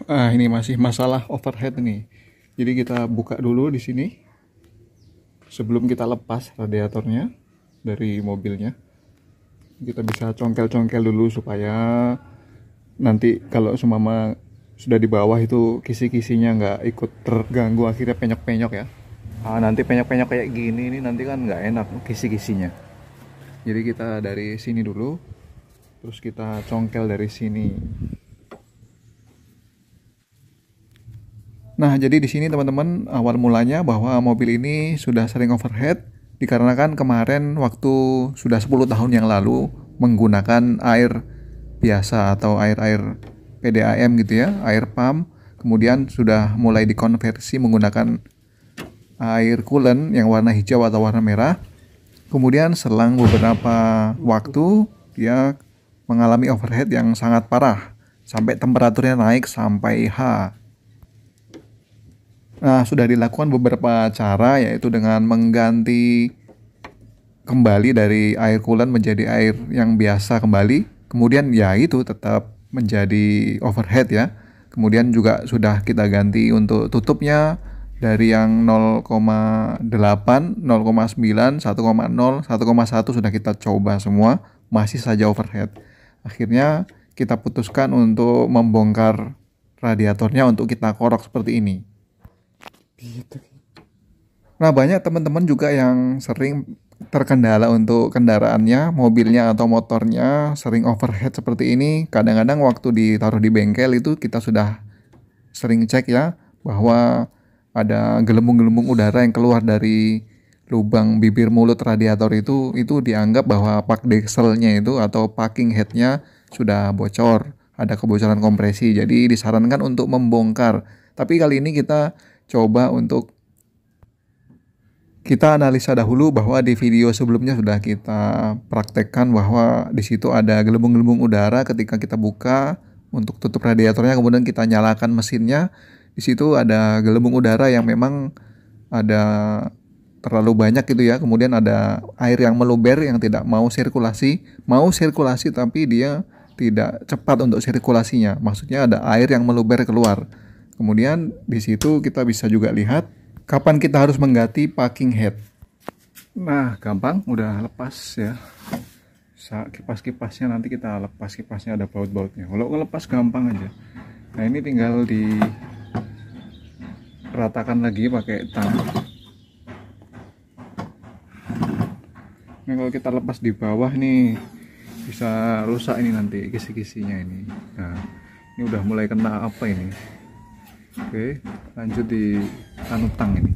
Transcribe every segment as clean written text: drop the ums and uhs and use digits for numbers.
Ini masih masalah overhead nih. Jadi kita buka dulu di sini sebelum kita lepas radiatornya dari mobilnya. Kita bisa congkel-congkel dulu supaya nanti kalau sumama sudah di bawah itu kisi-kisinya nggak ikut terganggu, akhirnya penyok-penyok ya. Nanti penyok-penyok kayak gini ini nanti kan nggak enak kisi-kisinya. Jadi kita dari sini dulu, terus kita congkel dari sini. Nah, jadi di sini teman-teman awal mulanya bahwa mobil ini sudah sering overhead dikarenakan kemarin waktu sudah 10 tahun yang lalu menggunakan air biasa atau air PDAM gitu ya, air pump. Kemudian sudah mulai dikonversi menggunakan air coolant yang warna hijau atau warna merah. Kemudian selang beberapa waktu dia mengalami overhead yang sangat parah sampai temperaturnya naik sampai H. Nah, sudah dilakukan beberapa cara, yaitu dengan mengganti kembali dari air coolant menjadi air yang biasa kembali. Kemudian ya itu tetap menjadi overhead ya. Kemudian juga sudah kita ganti untuk tutupnya dari yang 0,8, 0,9, 1,0, 1,1 sudah kita coba semua, masih saja overhead. Akhirnya kita putuskan untuk membongkar radiatornya untuk kita korek seperti ini. Nah, banyak teman-teman juga yang sering terkendala untuk kendaraannya, mobilnya atau motornya sering overhead seperti ini. Kadang-kadang waktu ditaruh di bengkel itu kita sudah sering cek ya bahwa ada gelembung-gelembung udara yang keluar dari lubang bibir mulut radiator itu dianggap bahwa pak dekselnya itu atau packing headnya sudah bocor, ada kebocoran kompresi. Jadi disarankan untuk membongkar. Tapi kali ini kita coba untuk kita analisa dahulu bahwa di video sebelumnya sudah kita praktekkan bahwa di situ ada gelembung-gelembung udara ketika kita buka untuk tutup radiatornya, kemudian kita nyalakan mesinnya. Di situ ada gelembung udara yang memang ada terlalu banyak gitu ya. Kemudian ada air yang meluber yang tidak mau sirkulasi tapi dia tidak cepat untuk sirkulasinya. Maksudnya ada air yang meluber keluar. Kemudian di situ kita bisa juga lihat kapan kita harus mengganti packing head. Nah, gampang, udah lepas ya. Kipas-kipasnya nanti kita lepas, kipasnya ada baut-bautnya. Kalau ngelepas gampang aja. Nah, ini tinggal diratakan lagi pakai tang. Nah, kalau kita lepas di bawah nih bisa rusak ini nanti kisi-kisinya ini. Nah, ini udah mulai kena apa ini? Oke, lanjut di tang ini.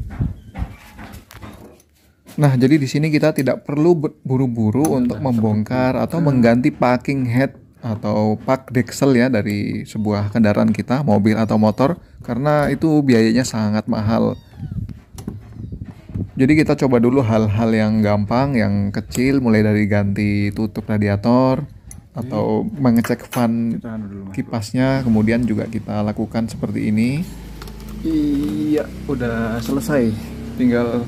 Nah, jadi di sini kita tidak perlu buru-buru untuk membongkar atau mengganti packing head atau pak deksel ya dari sebuah kendaraan kita, mobil atau motor, karena itu biayanya sangat mahal. Jadi kita coba dulu hal-hal yang gampang, yang kecil, mulai dari ganti tutup radiator atau mengecek fan kipasnya. Kemudian juga kita lakukan seperti ini. Iya, udah selesai, tinggal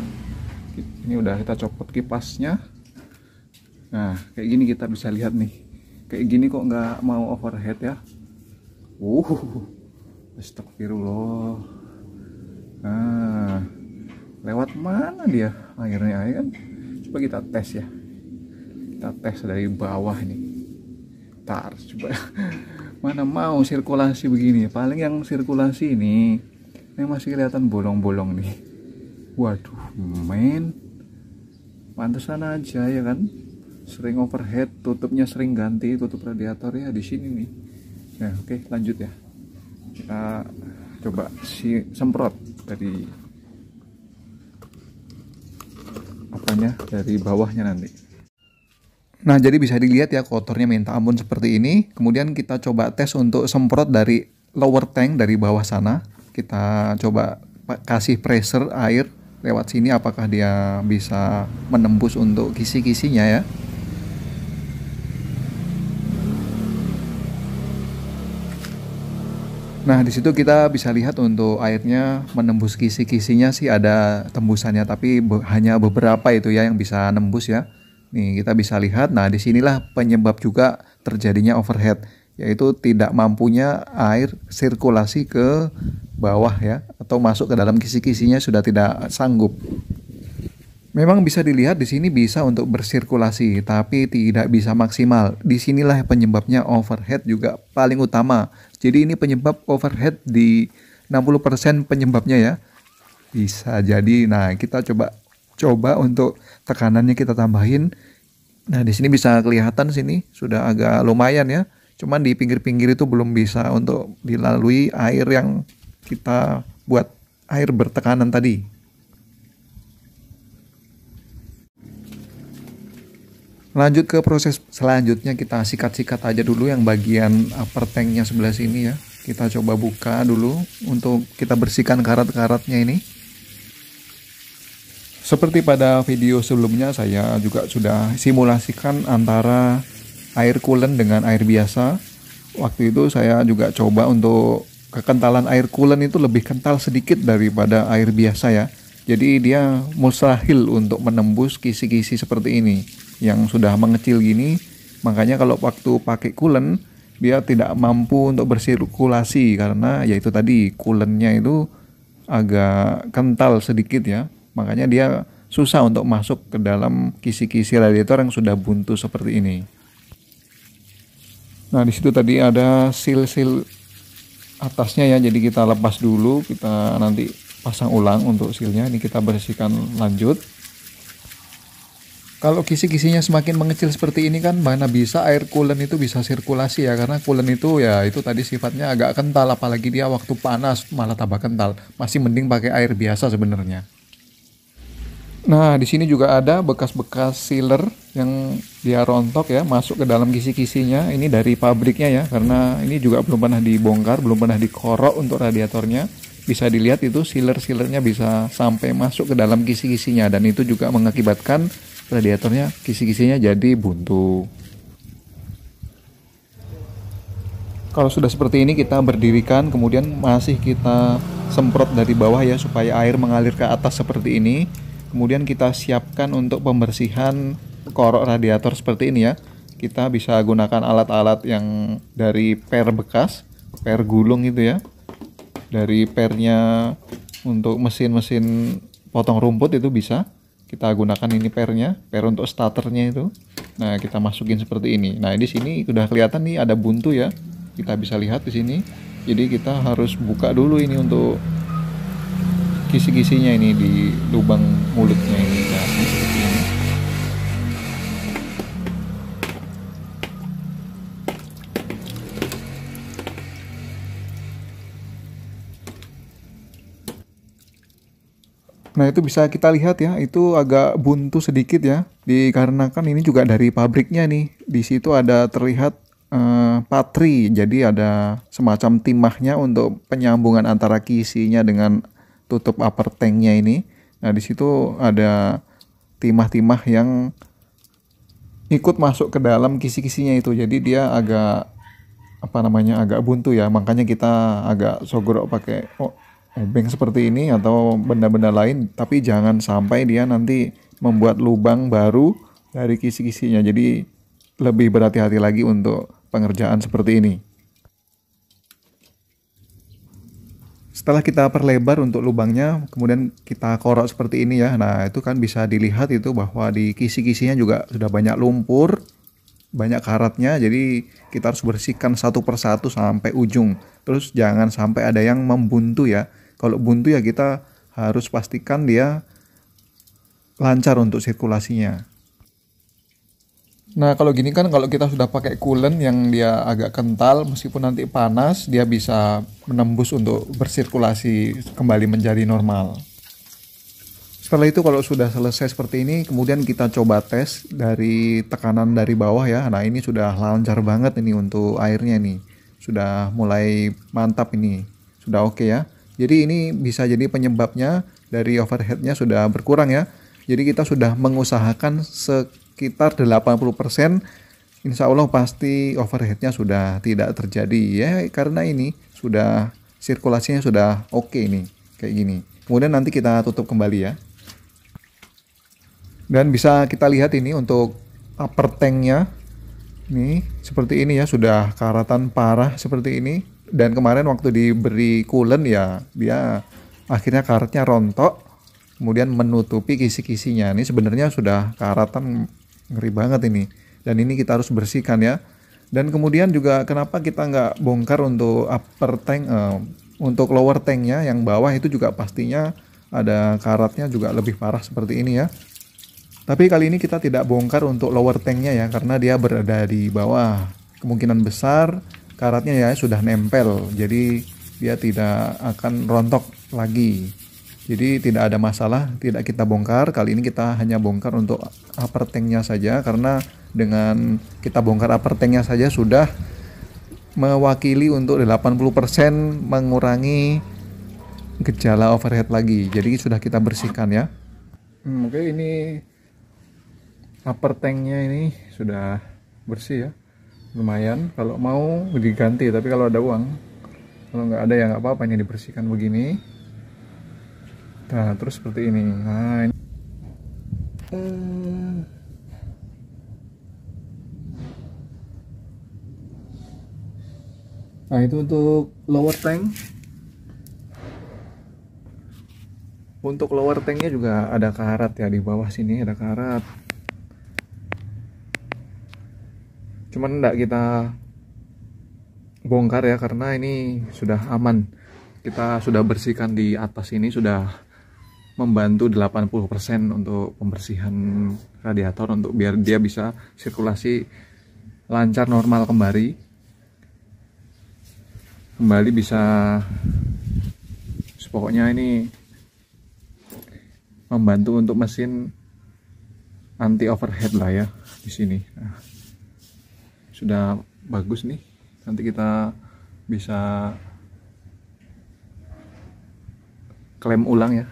ini udah kita copot kipasnya. Nah, kayak gini kita bisa lihat nih, kayak gini kok nggak mau overhead ya. Astagfirullah. Nah, lewat mana dia airnya ya kan? Coba kita tes ya, kita tes dari bawah nih. Ntar coba mana mau sirkulasi begini. Paling yang sirkulasi ini masih kelihatan bolong-bolong nih. Waduh, men, pantesan aja ya kan, sering overhead, tutupnya sering ganti tutup radiator ya di sini nih. Nah, oke, lanjut ya, kita coba semprot dari apanya, dari bawahnya nanti. Nah, jadi bisa dilihat ya kotornya minta ampun seperti ini. Kemudian kita coba tes untuk semprot dari lower tank dari bawah sana. Kita coba kasih pressure air lewat sini, apakah dia bisa menembus untuk kisi-kisinya ya. Nah, di situ kita bisa lihat untuk airnya menembus kisi-kisinya sih ada tembusannya, tapi hanya beberapa itu ya yang bisa nembus ya. Nih, kita bisa lihat. Nah, disinilah penyebab juga terjadinya overhead. yaitu tidak mampunya air sirkulasi ke bawah ya, atau masuk ke dalam kisi-kisinya sudah tidak sanggup. Memang bisa dilihat di sini bisa untuk bersirkulasi, tapi tidak bisa maksimal. Disinilah penyebabnya overhead juga paling utama. Jadi ini penyebab overhead di 60% penyebabnya ya. Bisa jadi. Nah, kita coba untuk tekanannya kita tambahin. Nah, di sini bisa kelihatan sini sudah agak lumayan ya. Cuman di pinggir-pinggir itu belum bisa untuk dilalui air yang kita buat air bertekanan tadi. Lanjut ke proses selanjutnya, kita sikat-sikat aja dulu yang bagian upper tanknya sebelah sini ya. Kita coba buka dulu untuk kita bersihkan karat-karatnya ini. Seperti pada video sebelumnya, saya juga sudah simulasikan antara air coolant dengan air biasa. Waktu itu saya juga coba untuk kekentalan air coolant itu lebih kental sedikit daripada air biasa ya. Jadi dia mustahil untuk menembus kisi-kisi seperti ini yang sudah mengecil gini. Makanya kalau waktu pakai coolant dia tidak mampu untuk bersirkulasi karena yaitu tadi coolantnya itu agak kental sedikit ya. Makanya dia susah untuk masuk ke dalam kisi-kisi radiator yang sudah buntu seperti ini. Nah, di situ tadi ada seal-seal atasnya ya. Jadi kita lepas dulu, kita nanti pasang ulang untuk sealnya. Ini kita bersihkan lanjut. Kalau kisi-kisinya semakin mengecil seperti ini kan mana bisa air coolant itu bisa sirkulasi ya, karena coolant itu ya itu tadi sifatnya agak kental, apalagi dia waktu panas malah tambah kental. Masih mending pakai air biasa sebenarnya. Nah, di sini juga ada bekas-bekas sealer yang dia rontok ya, masuk ke dalam kisi-kisinya. Ini dari pabriknya ya, karena ini juga belum pernah dibongkar, belum pernah dikorok untuk radiatornya. Bisa dilihat itu sealer-sealernya bisa sampai masuk ke dalam kisi-kisinya, dan itu juga mengakibatkan radiatornya kisi-kisinya jadi buntu. Kalau sudah seperti ini kita berdirikan, kemudian masih kita semprot dari bawah ya supaya air mengalir ke atas seperti ini. Kemudian kita siapkan untuk pembersihan korok radiator seperti ini ya. Kita bisa gunakan alat-alat yang dari per bekas, per gulung itu ya. Dari pernya untuk mesin-mesin potong rumput itu bisa. Kita gunakan ini pernya, per untuk starternya itu. Nah, kita masukin seperti ini. Nah, di sini sudah kelihatan nih ada buntu ya. Kita bisa lihat di sini. Jadi kita harus buka dulu ini untuk kisi-kisinya ini di lubang mulutnya ini. Nah, seperti ini. Nah, itu bisa kita lihat ya, itu agak buntu sedikit ya, dikarenakan ini juga dari pabriknya nih. Di situ ada terlihat patri, jadi ada semacam timahnya untuk penyambungan antara kisinya dengan tutup upper tanknya ini. Nah, di situ ada timah-timah yang ikut masuk ke dalam kisi-kisinya itu, jadi dia agak agak buntu ya. Makanya kita agak sogorok pakai obeng seperti ini atau benda-benda lain, tapi jangan sampai dia nanti membuat lubang baru dari kisi-kisinya. Jadi lebih berhati-hati lagi untuk pengerjaan seperti ini. Setelah kita perlebar untuk lubangnya, kemudian kita korok seperti ini ya. Nah, itu kan bisa dilihat itu bahwa di kisi-kisinya juga sudah banyak lumpur, banyak karatnya. Jadi kita harus bersihkan satu persatu sampai ujung. Terus jangan sampai ada yang membuntu ya. Kalau buntu ya kita harus pastikan dia lancar untuk sirkulasinya. Nah, kalau gini kan kalau kita sudah pakai coolant yang dia agak kental, meskipun nanti panas, dia bisa menembus untuk bersirkulasi kembali menjadi normal. Setelah itu kalau sudah selesai seperti ini, kemudian kita coba tes dari tekanan dari bawah ya. Nah, ini sudah lancar banget ini untuk airnya nih. Sudah mulai mantap ini. Sudah oke ya. Jadi ini bisa jadi penyebabnya dari overheadnya sudah berkurang ya. Jadi kita sudah mengusahakan sekitar 80%. Insya Allah pasti overheadnya sudah tidak terjadi ya. Karena ini sudah sirkulasinya sudah oke nih. Kayak gini. Kemudian nanti kita tutup kembali ya. Dan bisa kita lihat ini untuk upper tanknya. Nih, seperti ini ya, sudah karatan parah seperti ini. Dan kemarin waktu diberi coolant ya, dia akhirnya karatnya rontok, kemudian menutupi kisi-kisinya. Ini sebenarnya sudah karatan, ngeri banget ini. Dan ini kita harus bersihkan ya. Dan kemudian juga kenapa kita nggak bongkar untuk upper tank, untuk lower tanknya yang bawah itu juga pastinya ada karatnya juga lebih parah seperti ini ya. Tapi kali ini kita tidak bongkar untuk lower tanknya ya, karena dia berada di bawah. Kemungkinan besar karatnya ya sudah nempel, jadi dia tidak akan rontok lagi. Jadi tidak ada masalah, tidak kita bongkar. Kali ini kita hanya bongkar untuk upper tanknya saja, karena dengan kita bongkar upper tanknya saja sudah mewakili untuk 80% mengurangi gejala overhead lagi. Jadi sudah kita bersihkan ya. Oke, ini upper tanknya ini sudah bersih ya, lumayan. Kalau mau diganti, tapi kalau ada uang, kalau nggak ada ya nggak apa-apa, ini dibersihkan begini. Nah terus seperti ini. Nah, ini. Nah itu untuk lower tank. Untuk lower tanknya juga ada karat ya, di bawah sini ada karat. Cuman enggak kita bongkar ya, karena ini sudah aman. Kita sudah bersihkan di atas ini, sudah membantu 80% untuk pembersihan radiator, untuk biar dia bisa sirkulasi lancar normal kembali bisa. Pokoknya ini membantu untuk mesin anti overhead lah ya di sini. Nah, sudah bagus nih, nanti kita bisa klaim ulang ya.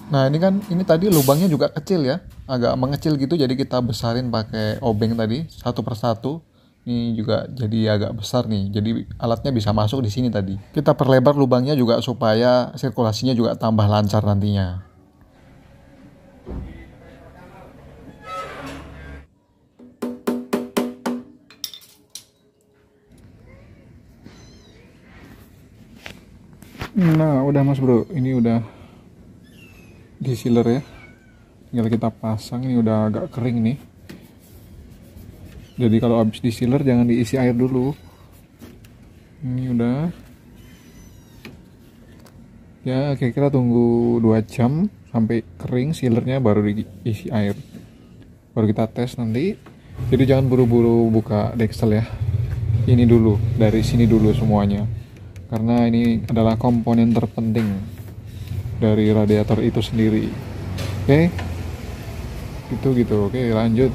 Nah ini kan, ini tadi lubangnya juga kecil ya, agak mengecil gitu, jadi kita besarin pakai obeng tadi satu persatu. Ini juga jadi agak besar nih, jadi alatnya bisa masuk di sini tadi. Kita perlebar lubangnya juga supaya sirkulasinya juga tambah lancar nantinya. Nah udah mas bro, ini udah di sealer ya, tinggal kita pasang. Ini udah agak kering nih, jadi kalau habis di sealer jangan diisi air dulu. Ini udah ya, kira-kira tunggu 2 jam sampai kering sealernya, baru diisi air, baru kita tes nanti. Jadi jangan buru-buru buka deksel ya, ini dulu, dari sini dulu semuanya, karena ini adalah komponen terpenting dari radiator itu sendiri. Oke, gitu. Oke, lanjut.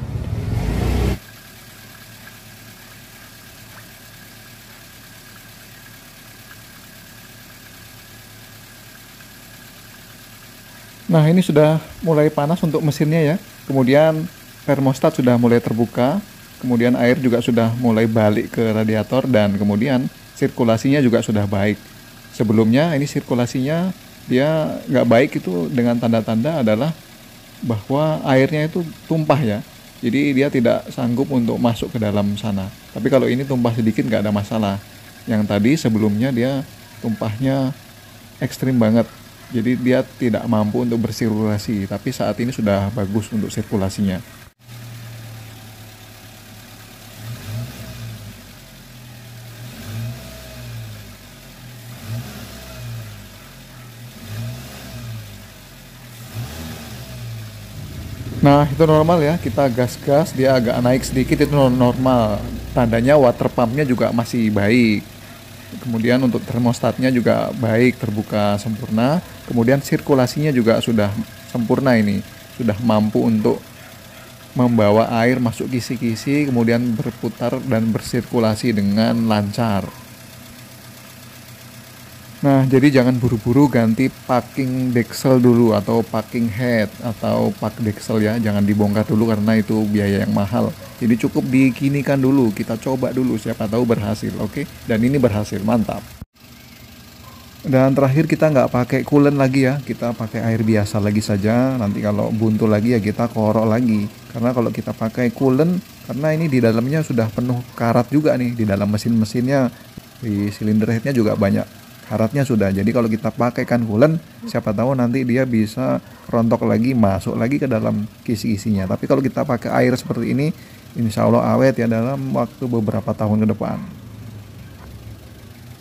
Nah ini sudah mulai panas untuk mesinnya ya, kemudian termostat sudah mulai terbuka, kemudian air juga sudah mulai balik ke radiator, dan kemudian sirkulasinya juga sudah baik. Sebelumnya ini sirkulasinya dia nggak baik, itu dengan tanda-tanda adalah bahwa airnya itu tumpah ya, jadi dia tidak sanggup untuk masuk ke dalam sana. Tapi kalau ini tumpah sedikit nggak ada masalah. Yang tadi sebelumnya dia tumpahnya ekstrim banget, jadi dia tidak mampu untuk bersirkulasi, tapi saat ini sudah bagus untuk sirkulasinya. Nah itu normal ya, kita gas-gas dia agak naik sedikit, itu normal. Tandanya water pumpnya juga masih baik, kemudian untuk termostatnya juga baik, terbuka sempurna, kemudian sirkulasinya juga sudah sempurna, ini sudah mampu untuk membawa air masuk kisi-kisi, kemudian berputar dan bersirkulasi dengan lancar. Nah jadi jangan buru-buru ganti packing deksel dulu, atau packing head, atau pack deksel ya, jangan dibongkar dulu karena itu biaya yang mahal. Jadi cukup dikinikan dulu, kita coba dulu, siapa tahu berhasil. Oke, dan ini berhasil, mantap. Dan terakhir kita nggak pakai coolant lagi ya, kita pakai air biasa lagi saja. Nanti kalau buntu lagi ya kita korok lagi. Karena kalau kita pakai coolant, karena ini di dalamnya sudah penuh karat juga nih, di dalam mesinnya, di silinder headnya juga banyak karatnya sudah. Jadi kalau kita pakaikan coolant, siapa tahu nanti dia bisa rontok lagi, masuk lagi ke dalam kisi-kisinya. Tapi kalau kita pakai air seperti ini, insya Allah awet ya dalam waktu beberapa tahun ke depan.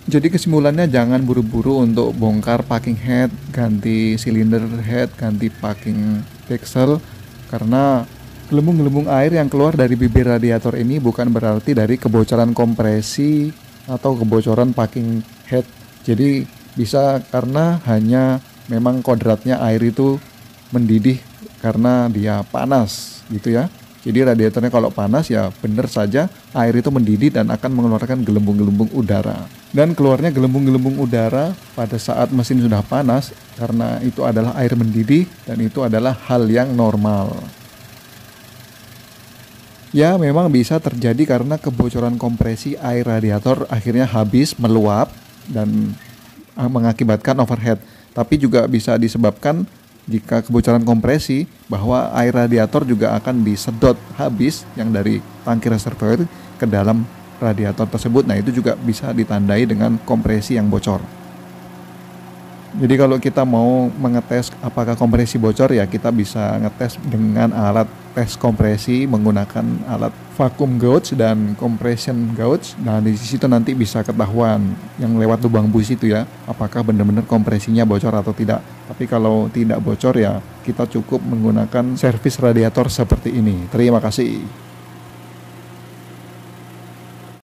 Jadi kesimpulannya jangan buru-buru untuk bongkar packing head, ganti silinder head, ganti packing axle, karena gelembung-gelembung air yang keluar dari bibir radiator ini bukan berarti dari kebocoran kompresi atau kebocoran packing head. Jadi bisa karena hanya memang kodratnya air itu mendidih karena dia panas gitu ya. Jadi radiatornya kalau panas ya benar saja air itu mendidih dan akan mengeluarkan gelembung-gelembung udara. Dan keluarnya gelembung-gelembung udara pada saat mesin sudah panas karena itu adalah air mendidih dan itu adalah hal yang normal. Ya memang bisa terjadi karena kebocoran kompresi air radiator akhirnya habis meluap dan mengakibatkan overheat. Tapi juga bisa disebabkan jika kebocoran kompresi bahwa air radiator juga akan disedot habis yang dari tangki reservoir ke dalam radiator tersebut. Nah itu juga bisa ditandai dengan kompresi yang bocor. Jadi kalau kita mau mengetes apakah kompresi bocor ya kita bisa ngetes dengan alat tes kompresi menggunakan alat vacuum gauge dan compression gauge. Nah di situ nanti bisa ketahuan yang lewat lubang busi itu ya apakah benar-benar kompresinya bocor atau tidak. Tapi kalau tidak bocor ya kita cukup menggunakan servis radiator seperti ini. Terima kasih.